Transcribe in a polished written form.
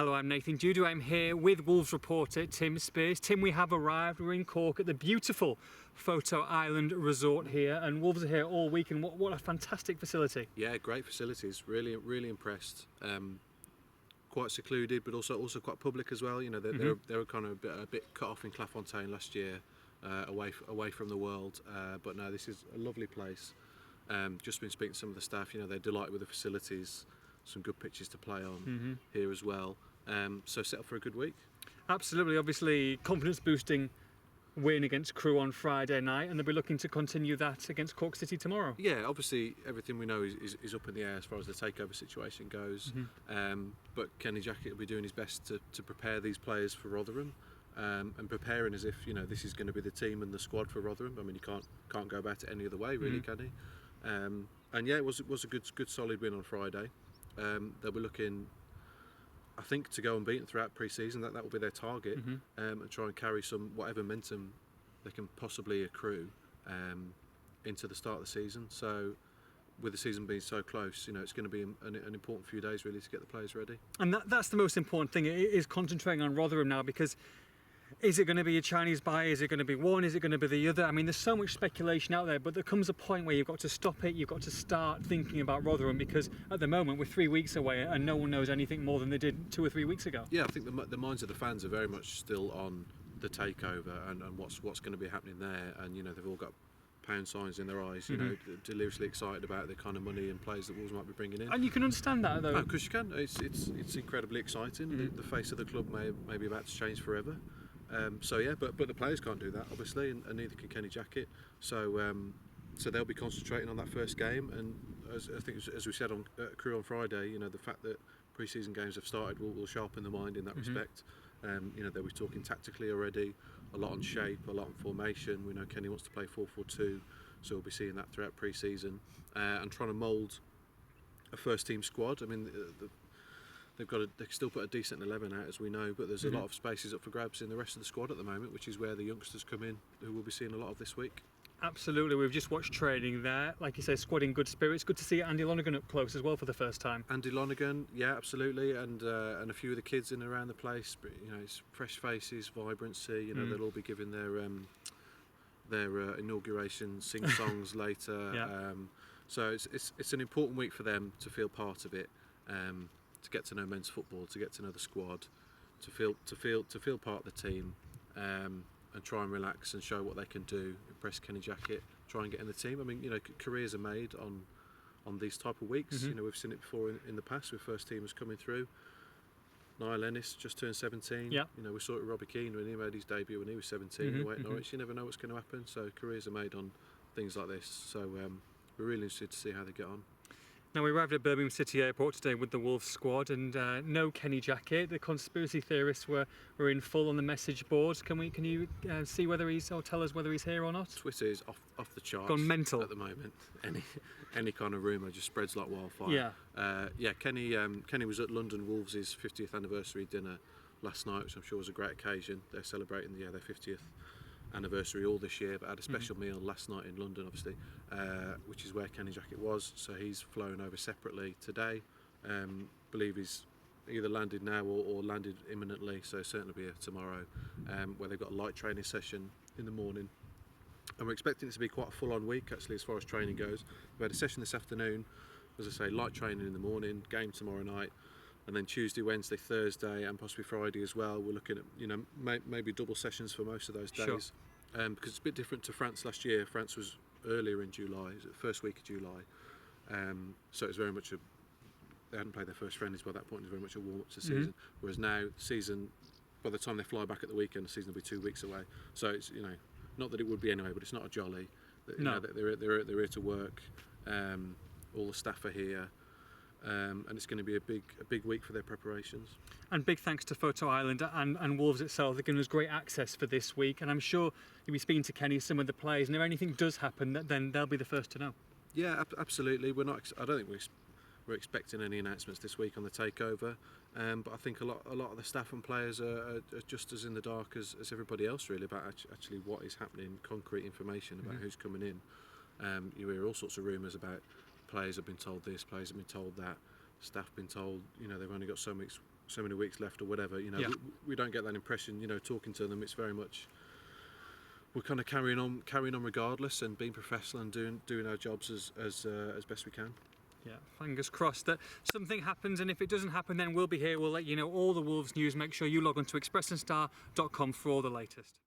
Hello, I'm Nathan Judah. I'm here with Wolves reporter Tim Spiers. Tim, we have arrived. We're in Cork at the beautiful Photo Island Resort here, and Wolves are here all week. And what a fantastic facility! Yeah, great facilities. Really impressed. Quite secluded, but also quite public as well. You know, they were kind of a bit cut off in Clairefontaine last year, away from the world. But no, this is a lovely place. Just been speaking to some of the staff. You know, they're delighted with the facilities. Some good pitches to play on here as well. So set up for a good week. Absolutely. Obviously, confidence boosting win against Crewe on Friday night, and they'll be looking to continue that against Cork City tomorrow. Yeah, obviously everything we know is up in the air as far as the takeover situation goes. But Kenny Jackett will be doing his best to prepare these players for Rotherham, and preparing as if, you know, this is going to be the team and the squad for Rotherham. I mean, you can't go about it any other way, really, can he? And yeah, it was a good solid win on Friday. They'll be looking, I think, to go unbeaten throughout pre-season. That will be their target, and try and carry some whatever momentum they can possibly accrue into the start of the season. So, with the season being so close, you know, it's going to be an important few days really to get the players ready. And that's the most important thing. It is concentrating on Rotherham now, because is it going to be a Chinese buy? Is it going to be one? Is it going to be the other? I mean, there's so much speculation out there, but there comes a point where you've got to stop it. You've got to start thinking about Rotherham, because at the moment we're 3 weeks away and no one knows anything more than they did 2 or 3 weeks ago. Yeah, I think the minds of the fans are very much still on the takeover and what's going to be happening there. And, you know, they've all got pound signs in their eyes, you know, deliriously excited about the kind of money and players that Wolves might be bringing in. And you can understand that, though. Oh, because you can. It's incredibly exciting. The face of the club may be about to change forever. So yeah, but the players can't do that, obviously, and neither can Kenny Jackett. So they'll be concentrating on that first game, and as we said on Crewe on Friday, you know, the fact that pre-season games have started will sharpen the mind in that respect. You know, they'll be talking tactically already, a lot on shape, a lot on formation. We know Kenny wants to play 4-4-2, so we'll be seeing that throughout pre-season, and trying to mould a first-team squad. I mean, they can still put a decent 11 out, as we know, but there's a lot of spaces up for grabs in the rest of the squad at the moment, which is where the youngsters come in, who we'll be seeing a lot of this week. Absolutely, we've just watched training there. Like you say, squad in good spirits. Good to see Andy Lonergan up close as well for the first time. Andy Lonergan, yeah, absolutely, and a few of the kids in and around the place. You know, it's fresh faces, vibrancy. You know, they'll all be giving their inauguration sing-songs later. Yeah. So it's an important week for them to feel part of it. To get to know men's football, to get to know the squad, to feel part of the team, and try and relax and show what they can do. Impress Kenny Jackett, try and get in the team. I mean, you know, careers are made on these type of weeks. You know, we've seen it before in the past with first teamers coming through. Niall Ennis just turned 17. Yeah. You know, we saw it with Robbie Keane when he made his debut when he was 17 away at Norwich. You never know what's going to happen. So careers are made on things like this. So we're really interested to see how they get on. Now, we arrived at Birmingham City Airport today with the Wolves squad, and no Kenny Jackett. The conspiracy theorists were in full on the message board. Can you see whether or tell us whether he's here or not? Twitter is off the charts. Gone mental at the moment. Any kind of rumour just spreads like wildfire. Yeah. Kenny was at London Wolves' 50th anniversary dinner last night, which I'm sure was a great occasion. They're celebrating their 50th anniversary all this year, but had a special meal last night in London, obviously, which is where Kenny Jackett was. So he's flown over separately today. Believe he's either landed now or landed imminently, so certainly be here tomorrow, where they've got a light training session in the morning. And we're expecting it to be quite a full-on week, actually, as far as training goes. We had a session this afternoon, as I say, light training in the morning, game tomorrow night, and then Tuesday, Wednesday, Thursday, and possibly Friday as well. We're looking at, you know, maybe double sessions for most of those days. Sure. Because it's a bit different to France last year. France was earlier in July, it was the first week of July. So it was very much they hadn't played their first friendlies by that point. It was very much a warm-up to the season. Whereas now, season, by the time they fly back at the weekend, the season will be 2 weeks away. So it's, you know, not that it would be anyway, but it's not a jolly. You know, they're here to work. All the staff are here. And it's going to be a big week for their preparations. And big thanks to Photo Island and Wolves itself. They're giving us great access for this week, and I'm sure you'll be speaking to Kenny, some of the players, and if anything does happen, then they'll be the first to know. Yeah, absolutely. I don't think we're expecting any announcements this week on the takeover, but I think a lot of the staff and players are just as in the dark as everybody else, really, about actually what is happening, concrete information about who's coming in. You hear all sorts of rumours about players have been told this, players have been told that. staff been told, you know, they've only got so many weeks left or whatever. You know, we don't get that impression. You know, talking to them, it's very much we're kind of carrying on regardless, and being professional and doing our jobs as best we can. Yeah, fingers crossed that something happens, and if it doesn't happen, then we'll be here. We'll let you know all the Wolves news. Make sure you log on to expressandstar.com for all the latest.